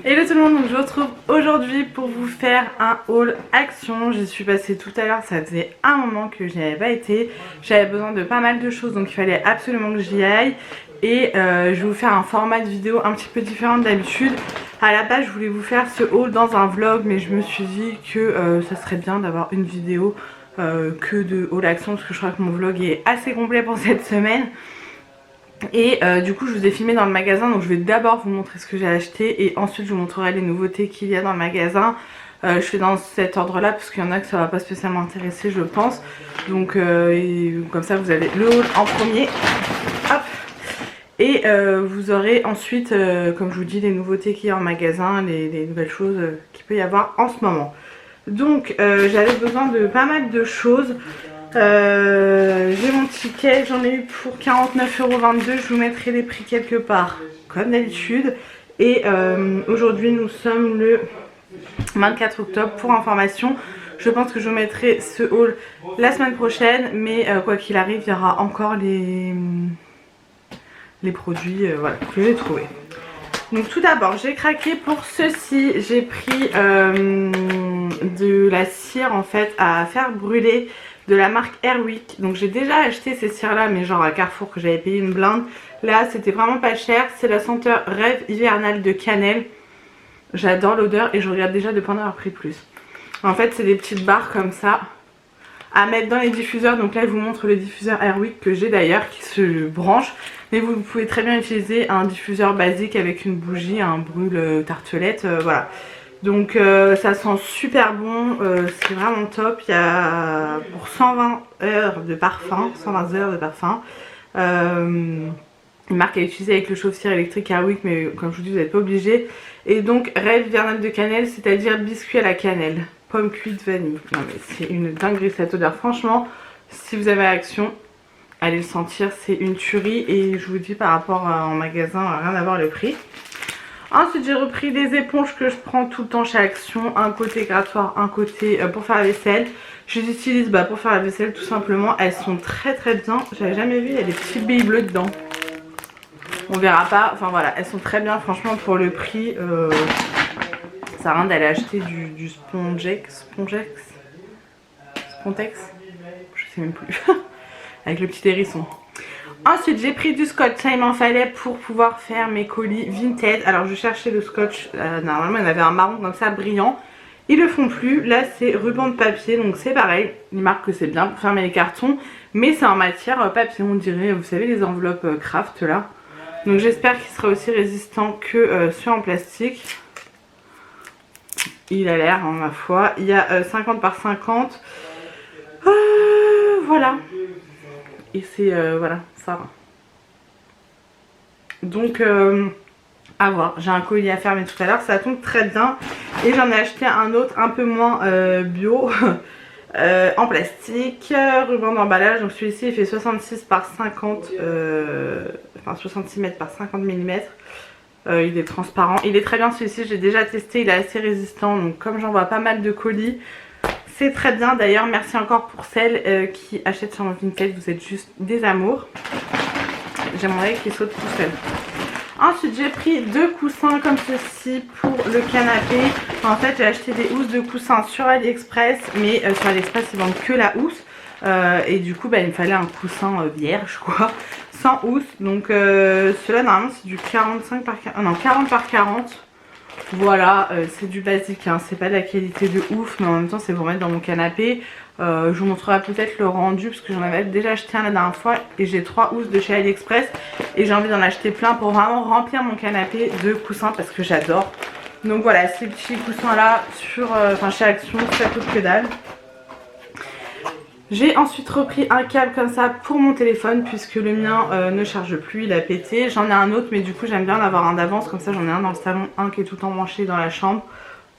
Hello tout le monde, donc je vous retrouve aujourd'hui pour vous faire un haul action. J'y suis passée tout à l'heure, ça faisait un moment que j'y avais pas été. J'avais besoin de pas mal de choses donc il fallait absolument que j'y aille. Et je vais vous faire un format de vidéo un petit peu différent d'habitude. À la base je voulais vous faire ce haul dans un vlog, mais je me suis dit que ça serait bien d'avoir une vidéo que de haul action, parce que je crois que mon vlog est assez complet pour cette semaine. Et du coup je vous ai filmé dans le magasin, donc je vais d'abord vous montrer ce que j'ai acheté et ensuite je vous montrerai les nouveautés qu'il y a dans le magasin. Je fais dans cet ordre là parce qu'il y en a que ça va pas spécialement intéresser je pense. Donc comme ça vous avez le haul en premier. Hop. Et vous aurez ensuite comme je vous dis les nouveautés qu'il y a en magasin, les nouvelles choses qu'il peut y avoir en ce moment. Donc j'avais besoin de pas mal de choses. J'ai mon ticket, j'en ai eu pour 49,22 €, je vous mettrai les prix quelque part comme d'habitude. Et aujourd'hui nous sommes le 24 octobre pour information. Je pense que je vous mettrai ce haul la semaine prochaine, mais quoi qu'il arrive il y aura encore les produits voilà, que j'ai trouvé. Donc tout d'abord j'ai craqué pour ceci, j'ai pris de la cire en fait à faire brûler de la marque Airwick. Donc j'ai déjà acheté ces cires là mais genre à Carrefour que j'avais payé une blinde. Là c'était vraiment pas cher, c'est la senteur Rêve hivernale de cannelle. J'adore l'odeur et je regarde déjà de pas en avoir pris plus. En fait c'est des petites barres comme ça à mettre dans les diffuseurs. Donc là je vous montre le diffuseur Airwick que j'ai d'ailleurs qui se branche. Mais vous pouvez très bien utiliser un diffuseur basique avec une bougie, un brûle tartelette, voilà. Donc ça sent super bon, c'est vraiment top. Il y a pour 120 heures de parfum, 120 heures de parfum. Une marque à utiliser avec le chauffe-cire électrique Airwick, mais comme je vous dis vous n'êtes pas obligé. Et donc Rêve hivernale de cannelle, c'est-à-dire biscuit à la cannelle, pomme cuite vanille. Non mais c'est une dinguerie cette odeur, franchement, si vous avez Action, allez le sentir, c'est une tuerie. Et je vous dis par rapport en magasin, rien à voir le prix. Ensuite j'ai repris des éponges que je prends tout le temps chez Action, un côté grattoir, un côté pour faire la vaisselle. Je les utilise pour faire la vaisselle tout simplement, elles sont très très bien. J'avais jamais vu, il y a des petits billes bleues dedans. On verra pas, enfin voilà, elles sont très bien franchement pour le prix. Ça sert à rien d'aller acheter du Spontex, je sais même plus, avec le petit hérisson. Ensuite j'ai pris du scotch, ça il m'en fallait pour pouvoir faire mes colis vintage. Alors je cherchais le scotch, normalement il y en avait un marron comme ça brillant. Ils le font plus, là c'est ruban de papier, donc c'est pareil. Il marque que c'est bien pour fermer les cartons, mais c'est en matière papier, on dirait, vous savez les enveloppes craft là. Donc j'espère qu'il sera aussi résistant que ceux en plastique. Il a l'air, hein, ma foi. Il y a 50 par 50. Voilà. Et c'est voilà, ça va. Donc à voir. J'ai un colis à fermer tout à l'heure, ça tombe très bien. Et j'en ai acheté un autre un peu moins bio en plastique, ruban d'emballage. Donc celui-ci il fait 66 par 50 enfin 66 mètres par 50 mm. Il est transparent, il est très bien celui-ci, j'ai déjà testé, il est assez résistant. Donc comme j'envoie pas mal de colis, c'est très bien. D'ailleurs merci encore pour celles qui achètent sur mon Vinted, vous êtes juste des amours. J'aimerais qu'ils sautent tout seuls. Ensuite j'ai pris deux coussins comme ceci pour le canapé. En fait j'ai acheté des housses de coussins sur AliExpress, mais sur AliExpress ils vendent que la housse. Et du coup il me fallait un coussin vierge quoi, sans housse. Donc cela normalement c'est du 45 par 40, non 40 par 40. Voilà, c'est du basique, hein, c'est pas de la qualité de ouf, mais en même temps c'est pour mettre dans mon canapé. Je vous montrerai peut-être le rendu parce que j'en avais déjà acheté un la dernière fois et j'ai 3 housses de chez AliExpress et j'ai envie d'en acheter plein pour vraiment remplir mon canapé de coussins parce que j'adore. Donc voilà, ces petits coussins là sur, chez Action, ça coûte que dalle. J'ai ensuite repris un câble comme ça pour mon téléphone puisque le mien ne charge plus, il a pété. J'en ai un autre mais du coup j'aime bien en avoir un d'avance, comme ça j'en ai un dans le salon, un qui est tout embranché dans la chambre.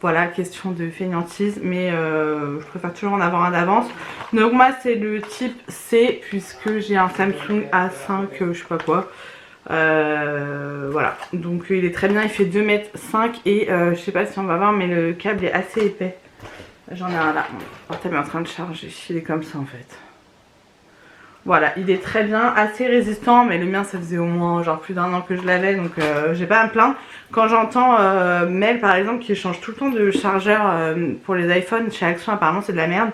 Voilà, question de fainéantise, mais je préfère toujours en avoir un d'avance. Donc moi c'est le type C puisque j'ai un Samsung A5 je sais pas quoi. Voilà, donc il est très bien, il fait 2,5 m et je sais pas si on va voir mais le câble est assez épais. J'en ai un là, mon portable est en train de charger, il est comme ça en fait. Voilà, il est très bien, assez résistant, mais le mien ça faisait au moins genre plus d'1 an que je l'avais, donc j'ai pas à me plaindre. Quand j'entends Mel par exemple qui change tout le temps de chargeur pour les iPhones chez Action, apparemment c'est de la merde.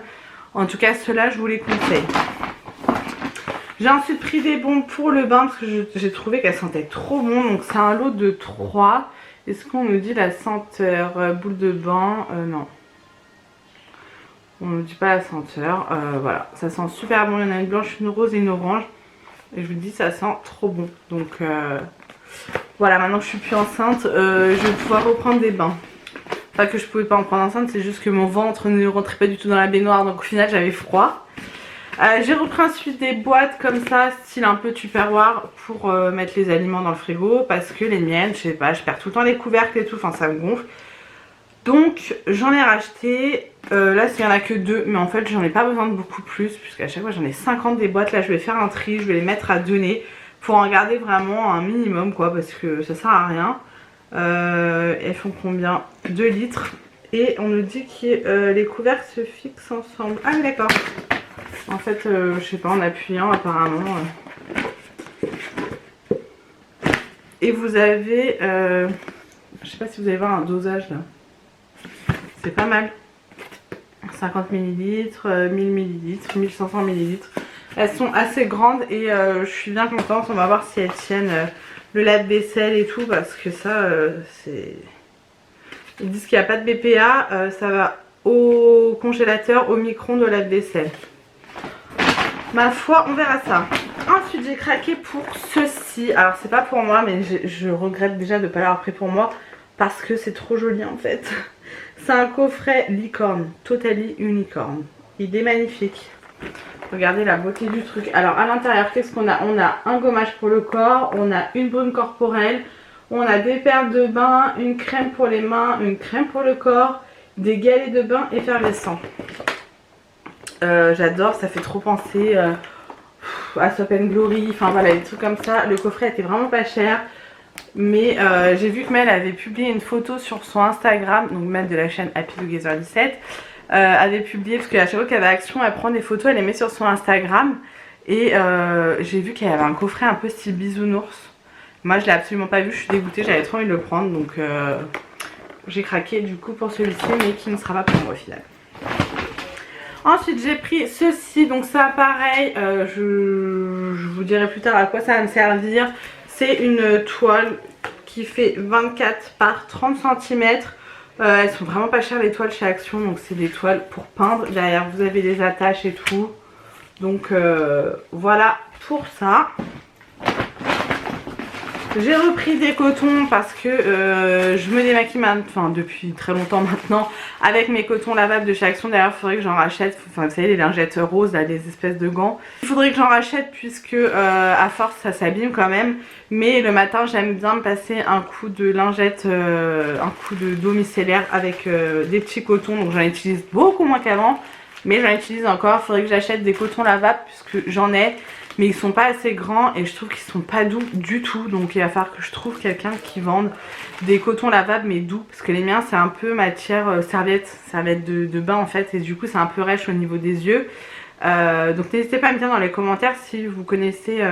En tout cas ceux-là je vous les conseille. J'ai ensuite pris des bombes pour le bain parce que j'ai trouvé qu'elles sentaient trop bon, donc c'est un lot de 3. Est-ce qu'on nous dit la senteur boule de bain? Non. On ne dit pas la senteur, voilà, ça sent super bon, il y en a une blanche, une rose et une orange. Et je vous dis, ça sent trop bon. Donc voilà, maintenant que je suis plus enceinte, je vais pouvoir reprendre des bains. Pas que je pouvais pas en prendre enceinte, c'est juste que mon ventre ne rentrait pas du tout dans la baignoire, donc au final j'avais froid. J'ai repris ensuite des boîtes comme ça, style un peu Tupperware, pour mettre les aliments dans le frigo, parce que les miennes, je sais pas, je perds tout le temps les couvercles et tout, enfin ça me gonfle. Donc j'en ai racheté, là il n'y en a que 2, mais en fait j'en ai pas besoin de beaucoup plus, puisqu'à chaque fois j'en ai 50 des boîtes. Là je vais faire un tri, je vais les mettre à donner, pour en garder vraiment un minimum quoi, parce que ça sert à rien. Elles font combien? 2 litres. Et on nous dit que les couvercles se fixent ensemble. Ah oui d'accord. En fait je sais pas, en appuyant apparemment. Et vous avez, je sais pas si vous allez voir un dosage là. C'est pas mal. 50 ml, 1000 ml, 1500 ml. Elles sont assez grandes et je suis bien contente. On va voir si elles tiennent le lave-vaisselle et tout, parce que ça, c'est... Ils disent qu'il n'y a pas de BPA. Ça va au congélateur, au micro-ondes, au lave-vaisselle. Ma foi, on verra ça. Ensuite, j'ai craqué pour ceci. Alors, c'est pas pour moi, mais je regrette déjà de ne pas l'avoir pris pour moi, parce que c'est trop joli en fait. C'est un coffret licorne, Totally Unicorn. Il est magnifique. Regardez la beauté du truc. Alors à l'intérieur, qu'est-ce qu'on a? On a un gommage pour le corps, on a une brume corporelle, on a des perles de bain, une crème pour les mains, une crème pour le corps, des galets de bain effervescents. J'adore, ça fait trop penser à Soap & Glory, enfin voilà, des trucs comme ça. Le coffret était vraiment pas cher. Mais j'ai vu que Mel avait publié une photo sur son Instagram, donc Mel de la chaîne Happy Together 17 avait publié, parce qu'à chaque fois qu'elle avait Action, elle prend des photos, elle les met sur son Instagram. Et j'ai vu qu'il y avait un coffret un peu style bisounours. Moi je l'ai absolument pas vu, je suis dégoûtée, j'avais trop envie de le prendre, donc j'ai craqué du coup pour celui-ci, mais qui ne sera pas pour moi au final. Ensuite j'ai pris ceci, donc ça pareil, je vous dirai plus tard à quoi ça va me servir. C'est une toile qui fait 24 par 30 cm. Elles sont vraiment pas chères les toiles chez Action, donc c'est des toiles pour peindre. Derrière vous avez des attaches et tout. Donc voilà pour ça. J'ai repris des cotons parce que je me démaquille depuis très longtemps maintenant avec mes cotons lavables de chez Action. D'ailleurs il faudrait que j'en rachète, enfin vous savez les lingettes roses là, les espèces de gants. Il faudrait que j'en rachète puisque à force ça s'abîme quand même. Mais le matin j'aime bien me passer un coup de lingette, un coup d'eau micellaire avec des petits cotons. Donc j'en utilise beaucoup moins qu'avant, mais j'en utilise encore. Il faudrait que j'achète des cotons lavables puisque j'en ai. Mais ils sont pas assez grands et je trouve qu'ils sont pas doux du tout. Donc il va falloir que je trouve quelqu'un qui vende des cotons lavables mais doux. Parce que les miens c'est un peu matière serviette de bain en fait. Et du coup c'est un peu rêche au niveau des yeux. Donc n'hésitez pas à me dire dans les commentaires si vous connaissez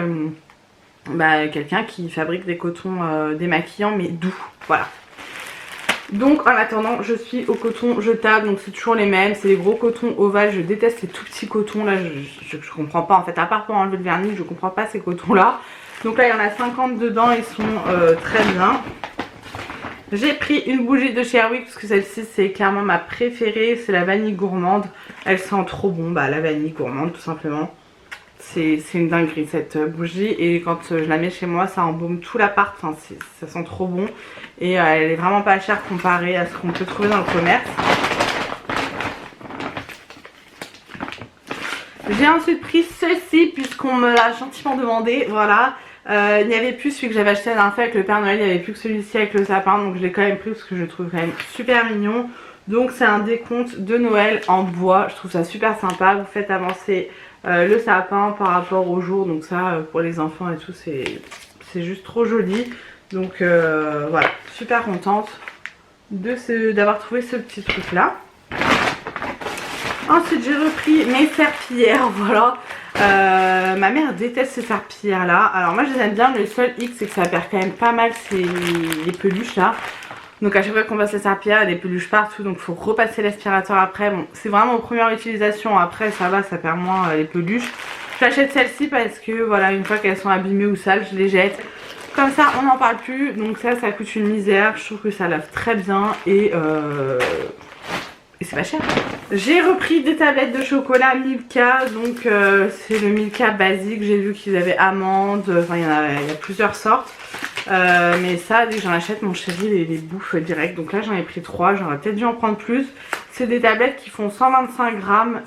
quelqu'un qui fabrique des cotons démaquillants mais doux. Voilà. Donc en attendant je suis au coton jetable, donc c'est toujours les mêmes, c'est les gros cotons ovales. Je déteste les tout petits cotons là, je comprends pas en fait, à part pour enlever le vernis, je comprends pas ces cotons là. Donc là il y en a 50 dedans, ils sont très bien. J'ai pris une bougie de chez Airwick parce que celle-ci c'est clairement ma préférée, c'est la vanille gourmande. Elle sent trop bon, la vanille gourmande tout simplement. C'est une dinguerie cette bougie et quand je la mets chez moi ça embaume tout l'appart, enfin, ça sent trop bon. Et elle est vraiment pas chère comparée à ce qu'on peut trouver dans le commerce. J'ai ensuite pris ceci puisqu'on me l'a gentiment demandé, voilà. Il n'y avait plus celui que j'avais acheté la dernière fois avec le Père Noël, il n'y avait plus que celui-ci avec le sapin, donc je l'ai quand même pris parce que je le trouve quand même super mignon. Donc c'est un décompte de Noël en bois, je trouve ça super sympa, vous faites avancer le sapin par rapport au jour, donc ça pour les enfants et tout c'est juste trop joli. Donc voilà, super contente d'avoir trouvé ce petit truc là. Ensuite j'ai repris mes serpillères, voilà. Ma mère déteste ces serpillères là. Alors moi je les aime bien, le seul hic c'est que ça perd quand même pas mal les peluches là. Donc à chaque fois qu'on passe les serpillères, il y a des peluches partout, donc il faut repasser l'aspirateur après. Bon, c'est vraiment aux premières utilisations, après ça va, ça perd moins les peluches. J'achète celle-ci parce que voilà, une fois qu'elles sont abîmées ou sales, je les jette. Comme ça, on n'en parle plus, donc ça coûte une misère. Je trouve que ça lave très bien et c'est pas cher. J'ai repris des tablettes de chocolat Milka, donc c'est le Milka basique. J'ai vu qu'ils avaient amandes, enfin il y a plusieurs sortes. Mais ça, dès que j'en achète, mon chéri les bouffe direct. Donc là, j'en ai pris 3, j'aurais peut-être dû en prendre plus. C'est des tablettes qui font 125 grammes,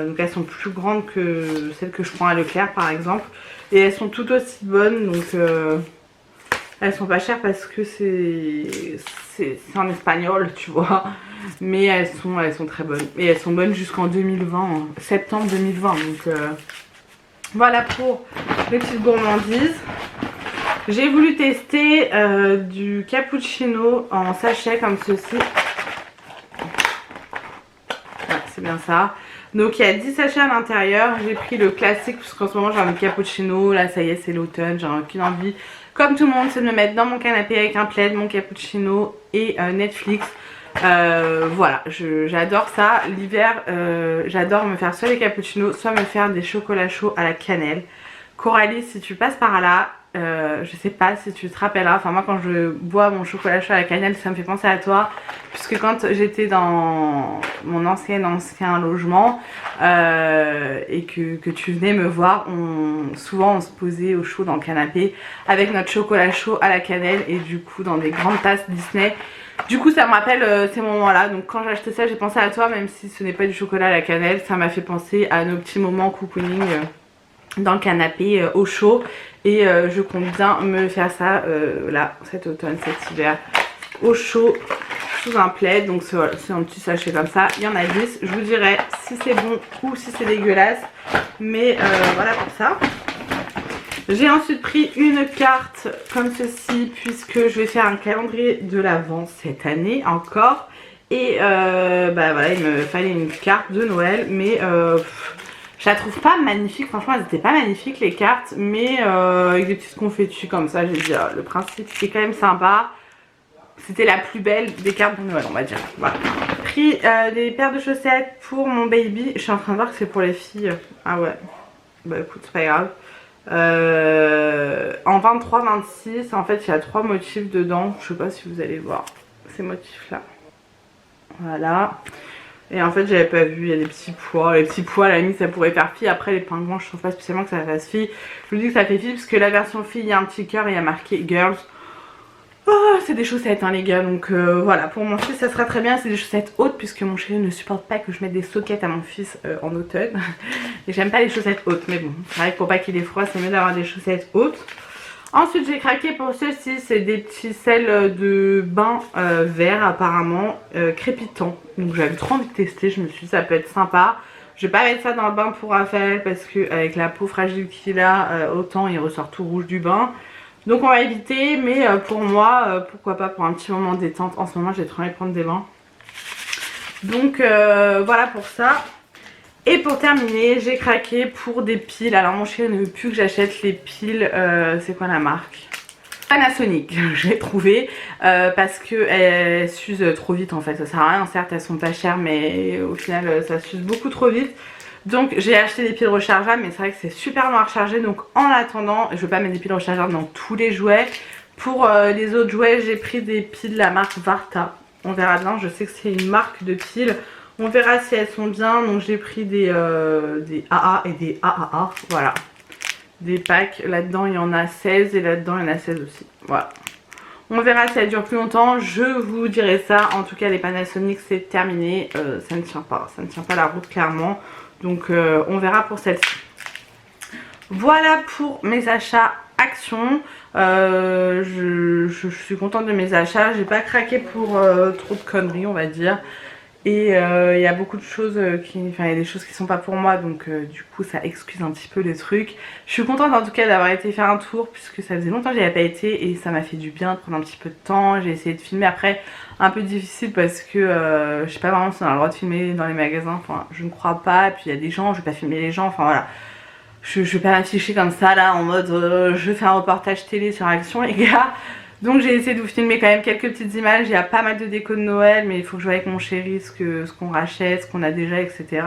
donc elles sont plus grandes que celles que je prends à Leclerc par exemple. Et elles sont tout aussi bonnes, donc elles sont pas chères parce que c'est en espagnol, tu vois. Mais elles sont très bonnes. Et elles sont bonnes jusqu'en 2020, hein, septembre 2020. Donc voilà pour les petites gourmandises. J'ai voulu tester du cappuccino en sachet comme ceci. Ouais, c'est bien ça. Donc il y a 10 sachets à l'intérieur. J'ai pris le classique parce qu'en ce moment j'ai un cappuccino. Là ça y est, c'est l'automne, j'ai aucune envie. Comme tout le monde, c'est de me mettre dans mon canapé avec un plaid, mon cappuccino et Netflix. Voilà, j'adore ça. L'hiver, j'adore me faire soit des cappuccinos, soit me faire des chocolats chauds à la cannelle. Coralie, si tu passes par là, je sais pas si tu te rappelleras, enfin moi quand je bois mon chocolat chaud à la cannelle, ça me fait penser à toi, puisque quand j'étais dans mon ancien logement et que tu venais me voir, souvent on se posait au chaud dans le canapé avec notre chocolat chaud à la cannelle et du coup dans des grandes tasses Disney. Du coup ça me rappelle ces moments là, donc quand j'ai acheté ça j'ai pensé à toi, même si ce n'est pas du chocolat à la cannelle, ça m'a fait penser à nos petits moments cocooning dans le canapé au chaud. Et je compte bien me faire ça là cet automne, cet hiver au chaud sous un plaid. Donc c'est un petit sachet comme ça, il y en a 10. Je vous dirai si c'est bon ou si c'est dégueulasse, mais voilà pour ça. J'ai ensuite pris une carte comme ceci puisque je vais faire un calendrier de l'Avent cette année encore. Et bah voilà, il me fallait une carte de Noël, mais je la trouve pas magnifique, franchement elles étaient pas magnifiques les cartes, mais avec des petites confettis comme ça, j'ai dit le principe est quand même sympa. C'était la plus belle des cartes de Noël on va dire. Voilà. Pris des paires de chaussettes pour mon baby, je suis en train de voir que c'est pour les filles. Ah ouais, bah écoute c'est pas grave. En 23-26 en fait il y a 3 motifs dedans, je sais pas si vous allez voir ces motifs là. Voilà. Et en fait j'avais pas vu, il y a des petits pois. Les petits pois à la limite ça pourrait faire fille. Après les pingouins je trouve pas spécialement que ça fasse fille. Je vous dis que ça fait fille parce que la version fille il y a un petit cœur et il y a marqué girls. Oh c'est des chaussettes hein les gars. Donc voilà, pour mon fils ça sera très bien. C'est des chaussettes hautes puisque mon chéri ne supporte pas que je mette des sockets à mon fils en automne. Et j'aime pas les chaussettes hautes, mais bon c'est vrai que pour pas qu'il ait froid c'est mieux d'avoir des chaussettes hautes. Ensuite j'ai craqué pour ceci, c'est des petits sels de bain verts apparemment crépitants. Donc j'avais trop envie de tester, je me suis dit ça peut être sympa. Je vais pas mettre ça dans le bain pour Raphaël parce que avec la peau fragile qu'il a, autant il ressort tout rouge du bain. Donc on va éviter, mais pour moi, pourquoi pas pour un petit moment de détente. En ce moment j'ai trop envie de prendre des bains. Donc voilà pour ça. Et pour terminer, j'ai craqué pour des piles. Alors mon chéri ne veut plus que j'achète les piles, c'est quoi la marque? Panasonic, je l'ai trouvé parce qu'elles s'usent trop vite en fait. Ça sert à rien, certes elles sont pas chères mais au final ça s'use beaucoup trop vite. Donc j'ai acheté des piles rechargeables, mais c'est vrai que c'est super long à recharger. Donc en attendant, je vais pas mettre des piles rechargeables dans tous les jouets. Pour les autres jouets, j'ai pris des piles de la marque Varta. On verra bien, je sais que c'est une marque de piles. On verra si elles sont bien. Donc j'ai pris des AA et des AAA. Voilà. Des packs. Là-dedans il y en a 16 et là-dedans il y en a 16 aussi. Voilà. On verra si elles durent plus longtemps. Je vous dirai ça. En tout cas les Panasonic c'est terminé. Ça ne tient pas. Ça ne tient pas la route clairement. Donc on verra pour celle-ci. Voilà pour mes achats Action. Je suis contente de mes achats. J'ai pas craqué pour trop de conneries on va dire. Et il y a beaucoup de choses enfin il y a des choses qui sont pas pour moi, donc du coup ça excuse un petit peu les trucs. Je suis contente en tout cas d'avoir été faire un tour puisque ça faisait longtemps que j'y avais pas été et ça m'a fait du bien de prendre un petit peu de temps. J'ai essayé de filmer, après un peu difficile parce que je sais pas vraiment si on a le droit de filmer dans les magasins, enfin je ne crois pas, et puis il y a des gens, je vais pas filmer les gens, enfin voilà. je vais pas m'afficher comme ça là en mode je fais un reportage télé sur Action les gars. Donc j'ai essayé de vous filmer quand même quelques petites images. Il y a pas mal de déco de Noël, mais il faut que je vois avec mon chéri ce qu'on rachète, ce qu'on a déjà, etc.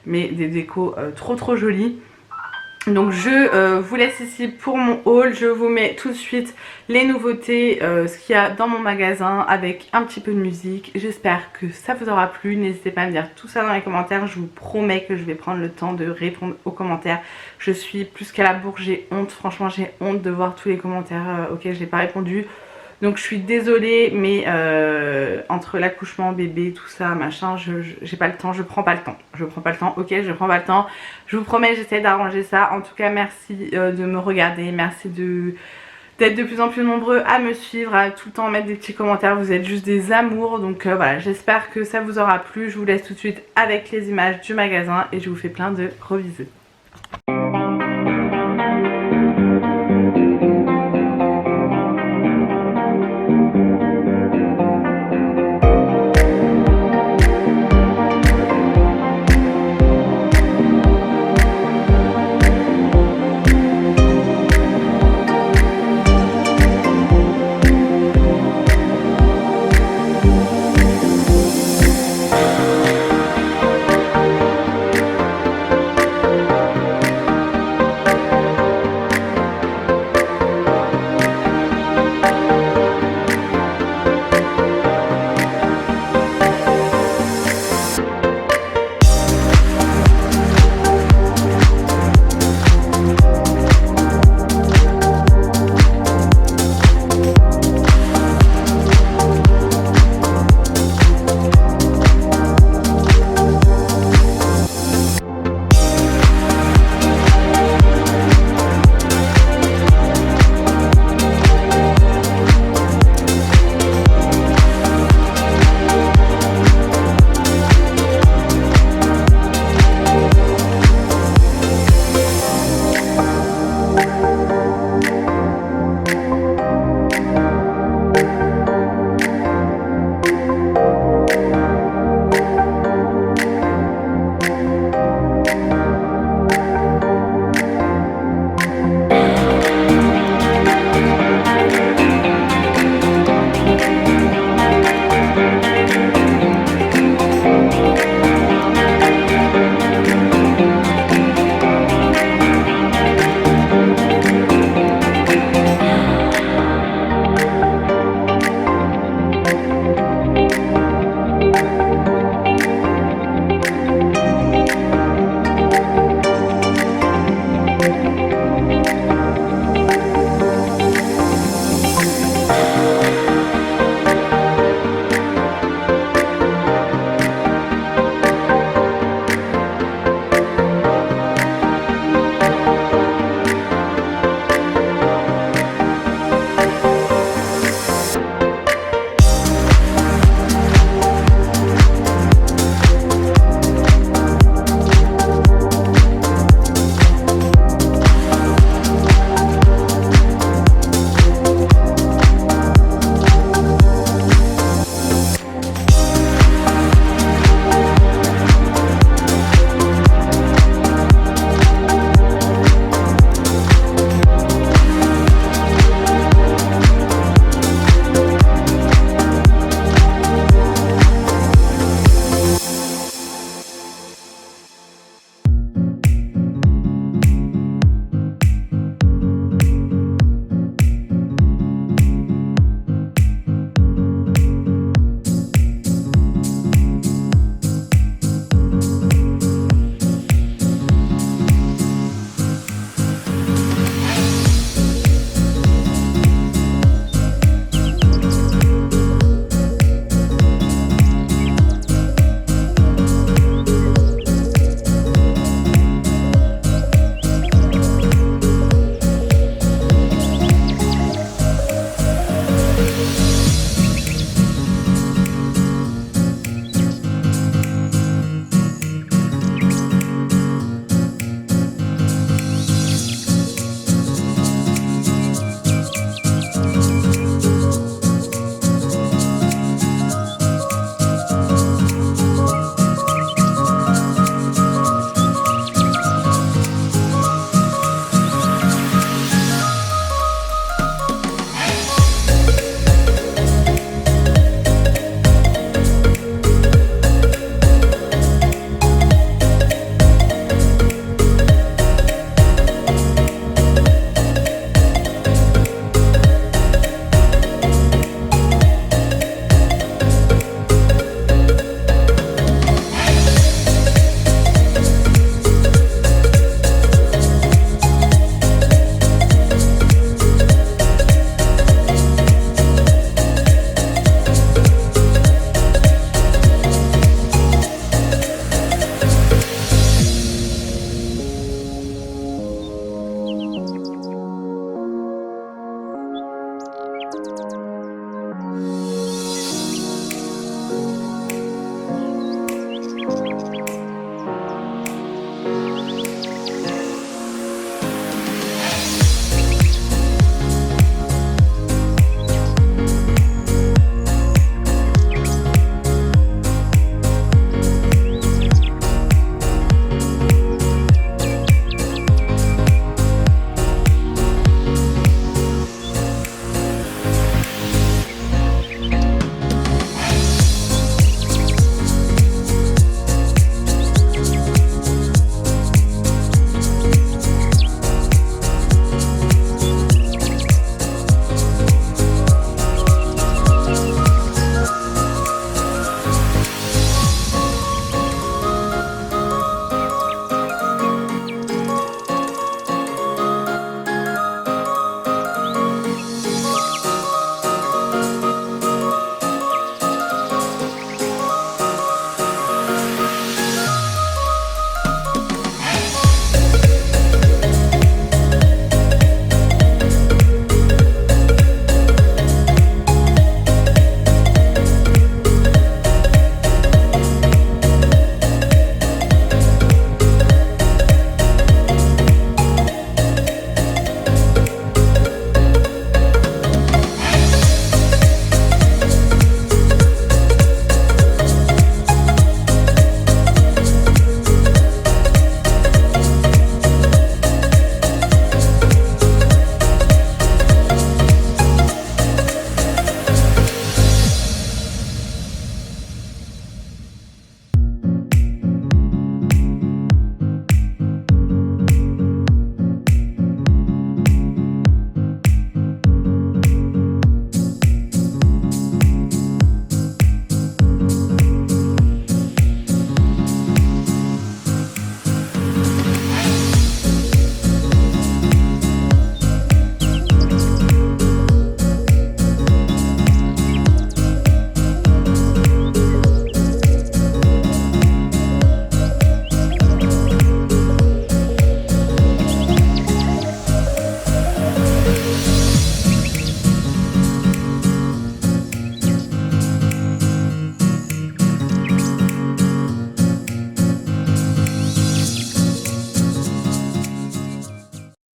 Mais des décos trop jolies. Donc je vous laisse ici pour mon haul. Je vous mets tout de suite les nouveautés, ce qu'il y a dans mon magasin avec un petit peu de musique. J'espère que ça vous aura plu. N'hésitez pas à me dire tout ça dans les commentaires. Je vous promets que je vais prendre le temps de répondre aux commentaires. Je suis plus qu'à la bourre, j'ai honte. Franchement j'ai honte de voir tous les commentaires auxquels je n'ai pas répondu. Donc je suis désolée, mais entre l'accouchement, bébé, tout ça, machin, j'ai pas le temps, je prends pas le temps. Je prends pas le temps, ok, je prends pas le temps. Je vous promets, j'essaie d'arranger ça. En tout cas, merci de me regarder, merci d'être de plus en plus nombreux à me suivre, à tout le temps mettre des petits commentaires. Vous êtes juste des amours, donc voilà, j'espère que ça vous aura plu. Je vous laisse tout de suite avec les images du magasin et je vous fais plein de gros bisous.